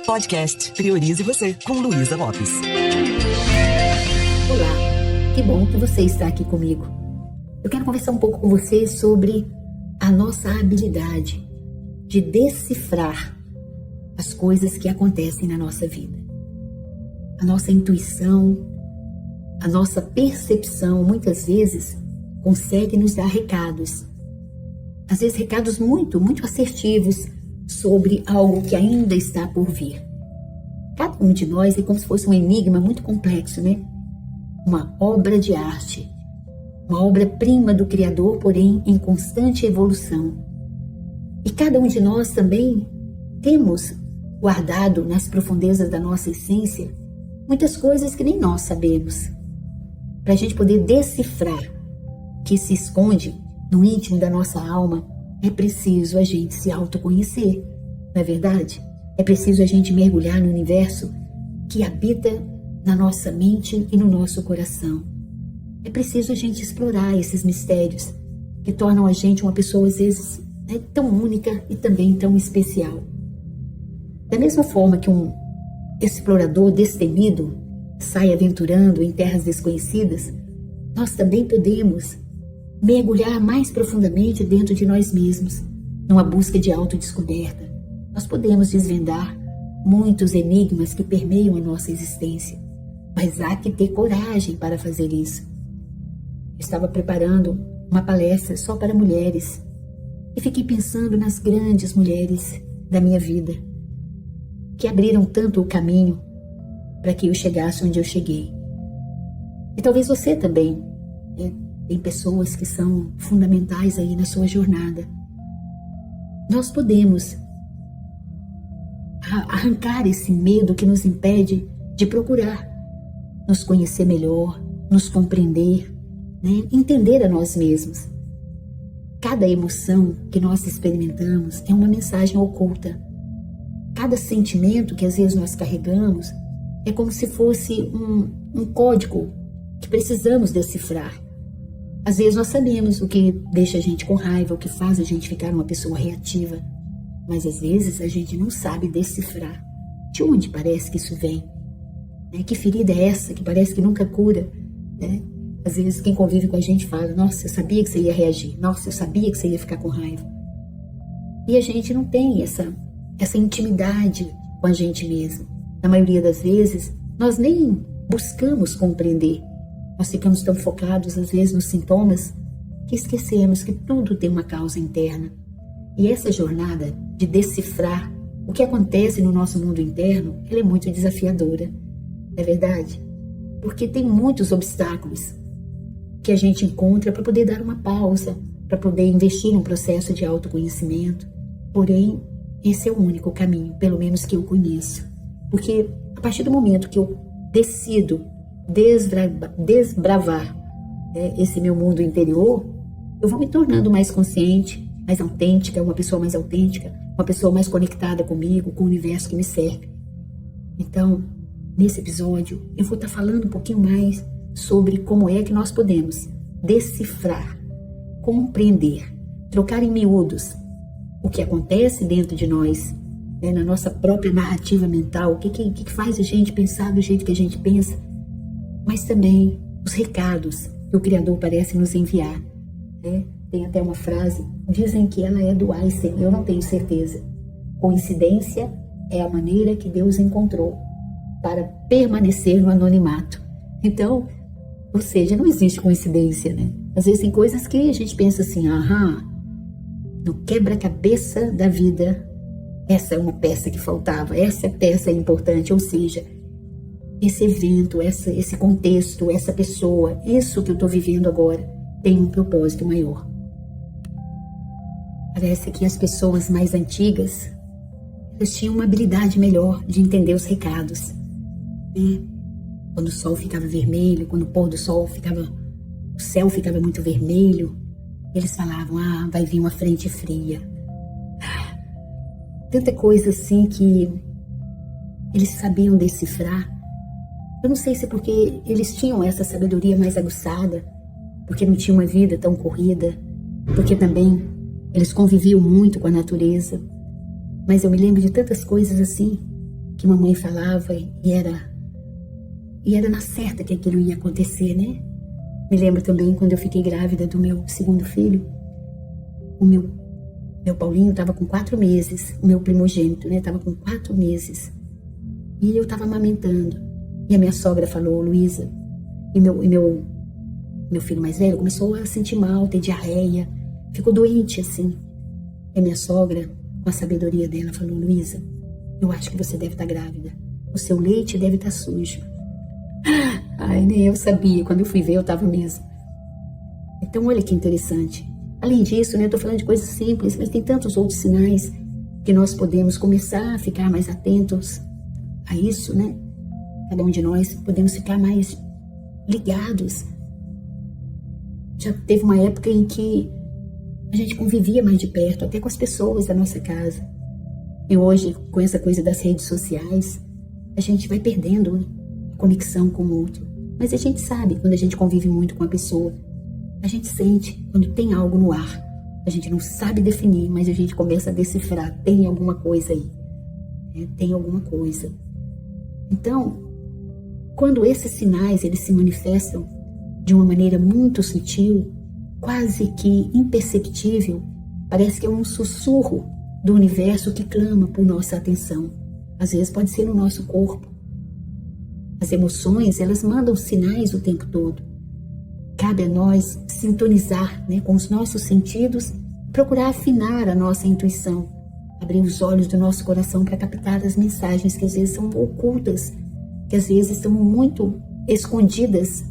Podcast Priorize Você, com Luísa Lopes. Olá, que bom que você está aqui comigo. Eu quero conversar um pouco com você sobre a nossa habilidade de decifrar as coisas que acontecem na nossa vida. A nossa intuição, a nossa percepção, muitas vezes, consegue nos dar recados. Às vezes, recados muito assertivos sobre algo que ainda está por vir. Cada um de nós é como se fosse um enigma muito complexo, né? Uma obra de arte, uma obra-prima do Criador, porém em constante evolução. E cada um de nós também temos guardado nas profundezas da nossa essência muitas coisas que nem nós sabemos. Para a gente poder decifrar o que se esconde no íntimo da nossa alma, é preciso a gente se autoconhecer, não é verdade? É preciso a gente mergulhar no universo que habita na nossa mente e no nosso coração. É preciso a gente explorar esses mistérios que tornam a gente uma pessoa, às vezes, tão única e também tão especial. Da mesma forma que um explorador destemido sai aventurando em terras desconhecidas, nós também podemos mergulhar mais profundamente dentro de nós mesmos, numa busca de autodescoberta. Nós podemos desvendar muitos enigmas que permeiam a nossa existência, mas há que ter coragem para fazer isso. Eu estava preparando uma palestra só para mulheres e fiquei pensando nas grandes mulheres da minha vida, que abriram tanto o caminho para que eu chegasse onde eu cheguei. E talvez você também, tem pessoas que são fundamentais aí na sua jornada. Nós podemos arrancar esse medo que nos impede de procurar nos conhecer melhor, nos compreender, né? Entender a nós mesmos. Cada emoção que nós experimentamos é uma mensagem oculta. Cada sentimento que às vezes nós carregamos é como se fosse um código que precisamos decifrar. Às vezes nós sabemos o que deixa a gente com raiva, o que faz a gente ficar uma pessoa reativa, mas às vezes a gente não sabe decifrar de onde parece que isso vem. Que ferida é essa que parece que nunca cura? Às vezes quem convive com a gente fala: nossa, eu sabia que você ia reagir, nossa, eu sabia que você ia ficar com raiva. E a gente não tem essa intimidade com a gente mesmo. Na maioria das vezes, nós nem buscamos compreender. Nós ficamos tão focados, às vezes, nos sintomas, que esquecemos que tudo tem uma causa interna. E essa jornada de decifrar o que acontece no nosso mundo interno, ela é muito desafiadora. Não é verdade? Porque tem muitos obstáculos que a gente encontra para poder dar uma pausa, para poder investir num processo de autoconhecimento. Porém, esse é o único caminho, pelo menos que eu conheço. Porque a partir do momento que eu decido desbravar esse meu mundo interior, eu vou me tornando mais consciente, mais autêntica, uma pessoa mais autêntica, uma pessoa mais conectada comigo, com o universo que me serve. Então, nesse episódio, eu vou estar falando um pouquinho mais sobre como é que nós podemos decifrar, compreender, trocar em miúdos o que acontece dentro de nós, na nossa própria narrativa mental, o que faz a gente pensar do jeito que a gente pensa, mas também os recados que o Criador parece nos enviar. Tem até uma frase, dizem que ela é do Einstein, eu não tenho certeza. Coincidência é a maneira que Deus encontrou para permanecer no anonimato. Então, ou seja, não existe coincidência, né? Às vezes tem coisas que a gente pensa assim, no quebra-cabeça da vida, essa é uma peça que faltava, essa peça é importante, ou seja, esse evento, esse contexto, essa pessoa, isso que eu estou vivendo agora, tem um propósito maior. Parece que as pessoas mais antigas, elas tinham uma habilidade melhor de entender os recados. Quando o sol ficava vermelho, quando o pôr do sol o céu ficava muito vermelho, eles falavam: vai vir uma frente fria. Tanta coisa assim que eles sabiam decifrar. Eu não sei se é porque eles tinham essa sabedoria mais aguçada, porque não tinham uma vida tão corrida, porque também eles conviviam muito com a natureza. Mas eu me lembro de tantas coisas assim, que mamãe falava e era na certa que aquilo ia acontecer, né? Me lembro também quando eu fiquei grávida do meu segundo filho, o meu Paulinho estava com 4 meses, o meu primogênito, né? Estava com 4 meses. E eu estava amamentando. E a minha sogra falou, Luísa, e meu filho mais velho começou a sentir mal, ter diarreia, ficou doente assim. E a minha sogra, com a sabedoria dela, falou, Luísa, eu acho que você deve estar grávida. O seu leite deve estar sujo. Ai, nem eu sabia. Quando eu fui ver, eu estava mesmo. Então, olha que interessante. Além disso, né, eu estou falando de coisas simples, mas tem tantos outros sinais que nós podemos começar a ficar mais atentos a isso, né? Cada um de nós podemos ficar mais ligados. Já teve uma época em que a gente convivia mais de perto, até com as pessoas da nossa casa. E hoje, com essa coisa das redes sociais, a gente vai perdendo, né, a conexão com o outro. Mas a gente sabe, quando a gente convive muito com a pessoa, a gente sente quando tem algo no ar. A gente não sabe definir, mas a gente começa a decifrar. Tem alguma coisa aí. Né? Tem alguma coisa. Então, quando esses sinais eles se manifestam de uma maneira muito sutil, quase que imperceptível, parece que é um sussurro do universo que clama por nossa atenção. Às vezes pode ser no nosso corpo. As emoções, elas mandam sinais o tempo todo. Cabe a nós sintonizar, né, com os nossos sentidos, procurar afinar a nossa intuição, abrir os olhos do nosso coração para captar as mensagens que às vezes são ocultas, que às vezes estão muito escondidas.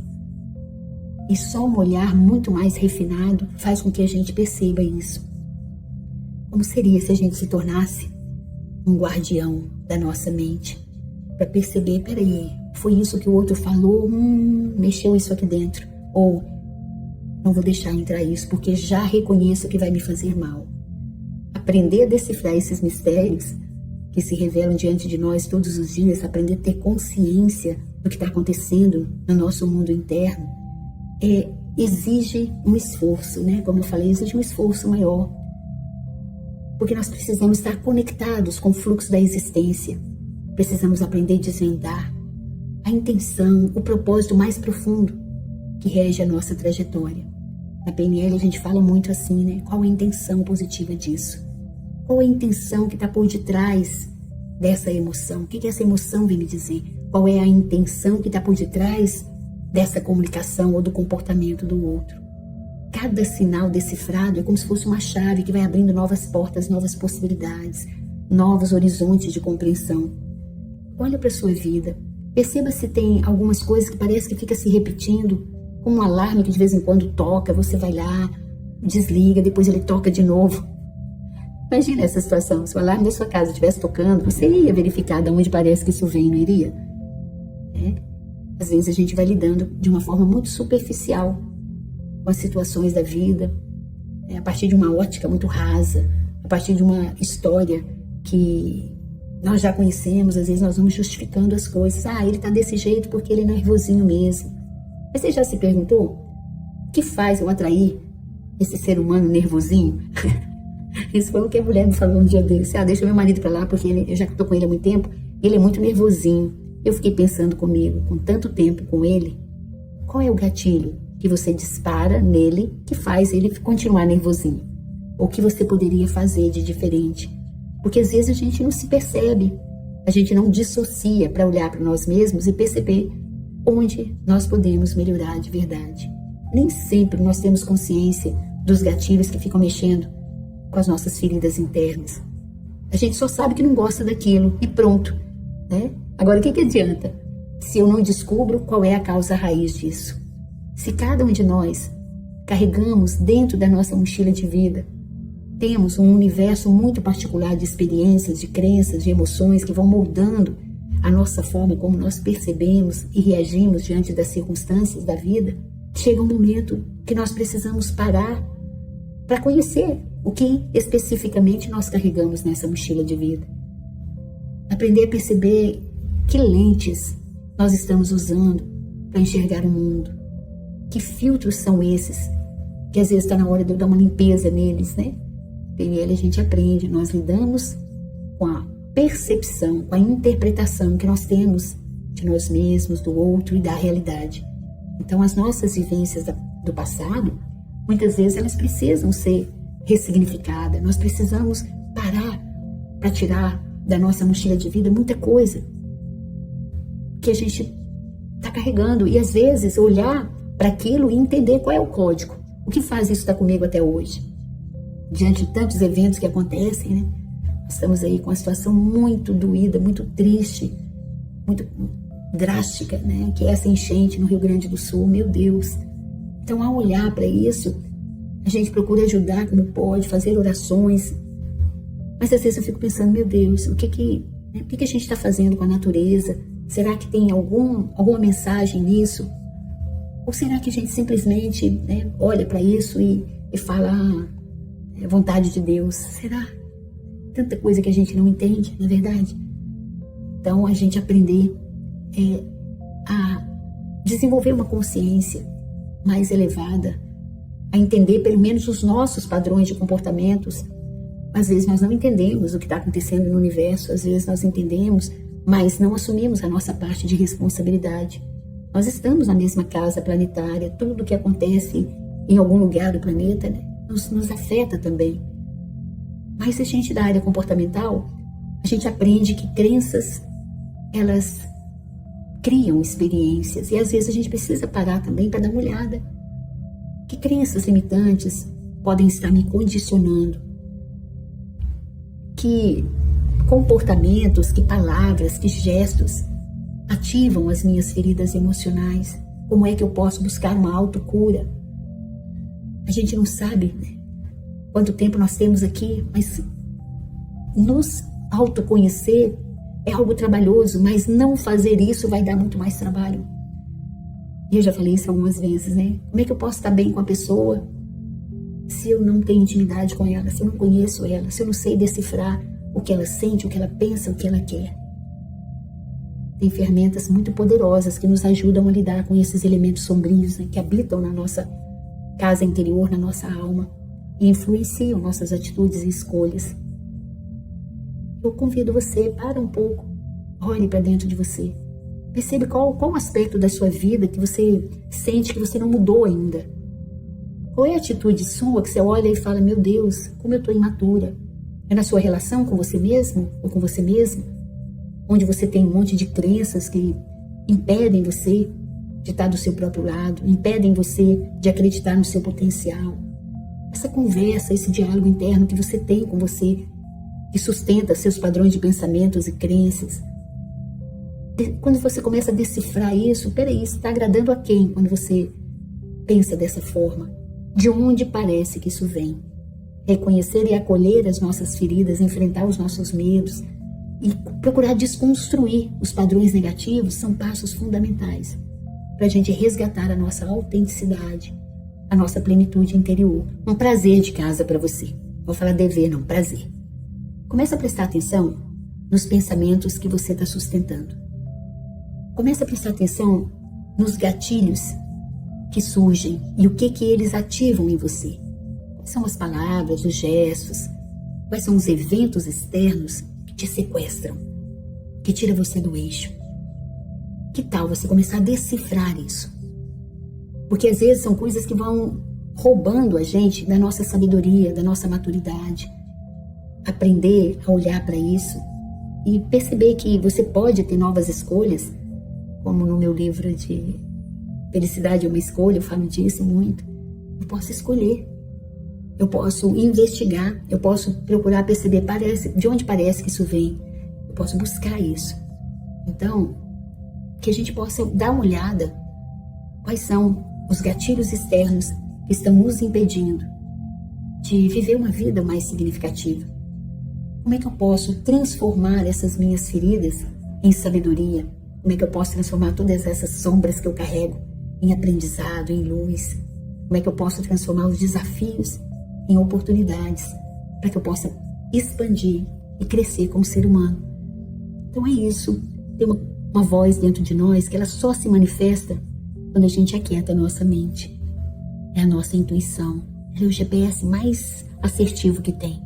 E só um olhar muito mais refinado faz com que a gente perceba isso. Como seria se a gente se tornasse um guardião da nossa mente? Para perceber, peraí, foi isso que o outro falou, mexeu isso aqui dentro. Ou, não vou deixar entrar isso, porque já reconheço que vai me fazer mal. Aprender a decifrar esses mistérios que se revelam diante de nós todos os dias, aprender a ter consciência do que está acontecendo no nosso mundo interno, exige um esforço, né? Como eu falei, exige um esforço maior. Porque nós precisamos estar conectados com o fluxo da existência. Precisamos aprender a desvendar a intenção, o propósito mais profundo que rege a nossa trajetória. Na PNL a gente fala muito assim, né? Qual a intenção positiva disso? Qual a intenção que está por detrás dessa emoção? O que essa emoção vem me dizer? Qual é a intenção que está por detrás dessa comunicação ou do comportamento do outro? Cada sinal decifrado é como se fosse uma chave que vai abrindo novas portas, novas possibilidades, novos horizontes de compreensão. Olha para a sua vida. Perceba se tem algumas coisas que parece que fica se repetindo, como um alarme que de vez em quando toca, você vai lá, desliga, depois ele toca de novo. Imagina essa situação, se o alarme da sua casa estivesse tocando, você ia verificar de onde parece que isso vem, não iria? Às vezes a gente vai lidando de uma forma muito superficial com as situações da vida, a partir de uma ótica muito rasa, a partir de uma história que nós já conhecemos. Às vezes nós vamos justificando as coisas. Ele está desse jeito porque ele é nervosinho mesmo. Mas você já se perguntou o que faz eu atrair esse ser humano nervosinho? Isso foi o que a mulher me falou um dia desse. Deixa meu marido para lá porque eu já estou com ele há muito tempo, ele é muito nervosinho. Eu fiquei pensando comigo, com tanto tempo com ele, qual é o gatilho que você dispara nele que faz ele continuar nervosinho? Ou o que você poderia fazer de diferente? Porque às vezes a gente não se percebe, a gente não dissocia para olhar para nós mesmos e perceber onde nós podemos melhorar de verdade. Nem sempre nós temos consciência dos gatilhos que ficam mexendo com as nossas feridas internas. A gente só sabe que não gosta daquilo e pronto, né? Agora, o que adianta se eu não descubro qual é a causa raiz disso? Se cada um de nós carregamos dentro da nossa mochila de vida, temos um universo muito particular de experiências, de crenças, de emoções que vão moldando a nossa forma como nós percebemos e reagimos diante das circunstâncias da vida, chega um momento que nós precisamos parar para conhecer o que especificamente nós carregamos nessa mochila de vida. Aprender a perceber que lentes nós estamos usando para enxergar o mundo. Que filtros são esses? Que às vezes está na hora de eu dar uma limpeza neles, né? PNL a gente aprende, nós lidamos com a percepção, com a interpretação que nós temos de nós mesmos, do outro e da realidade. Então, as nossas vivências do passado, muitas vezes elas precisam ser ressignificadas. Nós precisamos parar para tirar da nossa mochila de vida muita coisa que a gente está carregando. E, às vezes, olhar para aquilo e entender qual é o código. O que faz isso estar comigo até hoje? Diante de tantos eventos que acontecem, né? Nós estamos aí com uma situação muito doída, muito triste, muito drástica, né? Que é essa enchente no Rio Grande do Sul, meu Deus. Então, ao olhar para isso, a gente procura ajudar como pode, fazer orações. Mas às vezes eu fico pensando, meu Deus, o que a gente está fazendo com a natureza? Será que tem alguma mensagem nisso? Ou será que a gente simplesmente, né, olha para isso e fala, é vontade de Deus? Será? Tanta coisa que a gente não entende, não é verdade? Então, a gente aprender a desenvolver uma consciência mais elevada, a entender pelo menos os nossos padrões de comportamentos. Às vezes nós não entendemos o que está acontecendo no universo, às vezes nós entendemos, mas não assumimos a nossa parte de responsabilidade. Nós estamos na mesma casa planetária, tudo que acontece em algum lugar do planeta, né, nos afeta também. Mas a gente da área comportamental, a gente aprende que crenças, elas criam experiências, e às vezes a gente precisa parar também para dar uma olhada. Que crenças limitantes podem estar me condicionando? Que comportamentos, que palavras, que gestos ativam as minhas feridas emocionais? Como é que eu posso buscar uma autocura? A gente não sabe, né, quanto tempo nós temos aqui, mas nos autoconhecer é algo trabalhoso, mas não fazer isso vai dar muito mais trabalho. E eu já falei isso algumas vezes, né? Como é que eu posso estar bem com a pessoa se eu não tenho intimidade com ela, se eu não conheço ela, se eu não sei decifrar o que ela sente, o que ela pensa, o que ela quer? Tem ferramentas muito poderosas que nos ajudam a lidar com esses elementos sombrios, né, que habitam na nossa casa interior, na nossa alma, e influenciam nossas atitudes e escolhas. Eu convido você, para um pouco, olhe para dentro de você. Percebe qual aspecto da sua vida que você sente que você não mudou ainda. Qual é a atitude sua que você olha e fala, meu Deus, como eu estou imatura? É na sua relação com você mesmo ou com você mesmo? Onde você tem um monte de crenças que impedem você de estar do seu próprio lado, impedem você de acreditar no seu potencial. Essa conversa, esse diálogo interno que você tem com você, que sustenta seus padrões de pensamentos e crenças. Quando você começa a decifrar isso, peraí, isso está agradando a quem quando você pensa dessa forma? De onde parece que isso vem? Reconhecer e acolher as nossas feridas, enfrentar os nossos medos e procurar desconstruir os padrões negativos são passos fundamentais para a gente resgatar a nossa autenticidade, a nossa plenitude interior. Um prazer de casa para você. Vou falar dever, não, prazer. Comece a prestar atenção nos pensamentos que você está sustentando. Comece a prestar atenção nos gatilhos que surgem e o que eles ativam em você. Quais são as palavras, os gestos, quais são os eventos externos que te sequestram, que tiram você do eixo. Que tal você começar a decifrar isso? Porque às vezes são coisas que vão roubando a gente da nossa sabedoria, da nossa maturidade. Aprender a olhar para isso e perceber que você pode ter novas escolhas, como no meu livro de Felicidade é uma Escolha, eu falo disso muito. Eu posso escolher, eu posso investigar, eu posso procurar perceber de onde parece que isso vem, eu posso buscar isso. Então, que a gente possa dar uma olhada quais são os gatilhos externos que estão nos impedindo de viver uma vida mais significativa. Como é que eu posso transformar essas minhas feridas em sabedoria? Como é que eu posso transformar todas essas sombras que eu carrego em aprendizado, em luz? Como é que eu posso transformar os desafios em oportunidades para que eu possa expandir e crescer como ser humano? Então é isso. Tem uma voz dentro de nós que ela só se manifesta quando a gente aquieta a nossa mente. É a nossa intuição. Ela é o GPS mais assertivo que tem.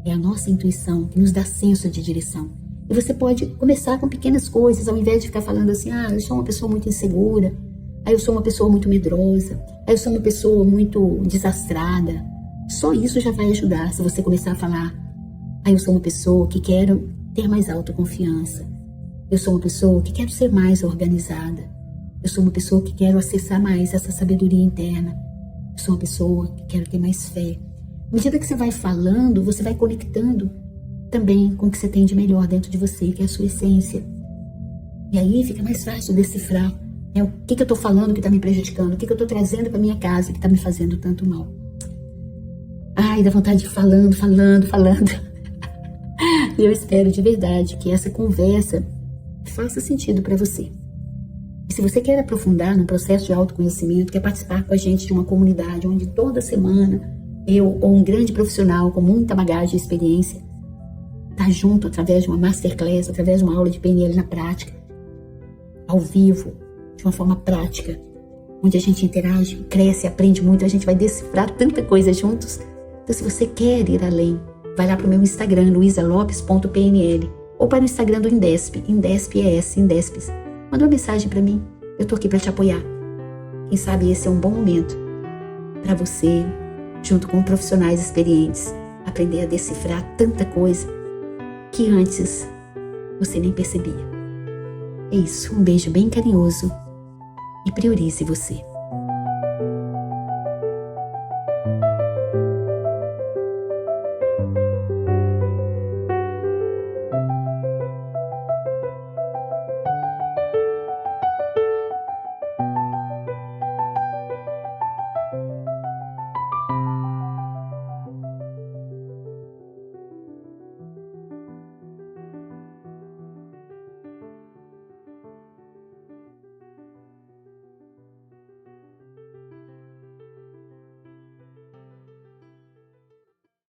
É a nossa intuição que nos dá senso de direção, E você pode começar com pequenas coisas, ao invés de ficar falando assim, eu sou uma pessoa muito insegura, eu sou uma pessoa muito medrosa, eu sou uma pessoa muito desastrada. Só isso já vai ajudar se você começar a falar, eu sou uma pessoa que quero ter mais autoconfiança, eu sou uma pessoa que quero ser mais organizada, eu sou uma pessoa que quero acessar mais essa sabedoria interna, eu sou uma pessoa que quero ter mais fé. À medida que você vai falando, você vai conectando também com o que você tem de melhor dentro de você, que é a sua essência. E aí fica mais fácil decifrar, né, o que eu estou falando que está me prejudicando, o que eu estou trazendo para minha casa que está me fazendo tanto mal. Dá vontade de ir falando. E eu espero de verdade que essa conversa faça sentido para você. E se você quer aprofundar no processo de autoconhecimento, quer participar com a gente de uma comunidade onde toda semana eu ou um grande profissional com muita bagagem e experiência tá junto através de uma masterclass, através de uma aula de PNL na prática, ao vivo, de uma forma prática, onde a gente interage, cresce, aprende muito, a gente vai decifrar tanta coisa juntos. Então, se você quer ir além, vai lá para o meu Instagram, luisalopes.pnl, ou para o Instagram do Indesp, Indespes. Manda uma mensagem para mim, eu tô aqui para te apoiar. Quem sabe esse é um bom momento para você, junto com profissionais experientes, aprender a decifrar tanta coisa que antes você nem percebia. É isso, um beijo bem carinhoso e priorize você.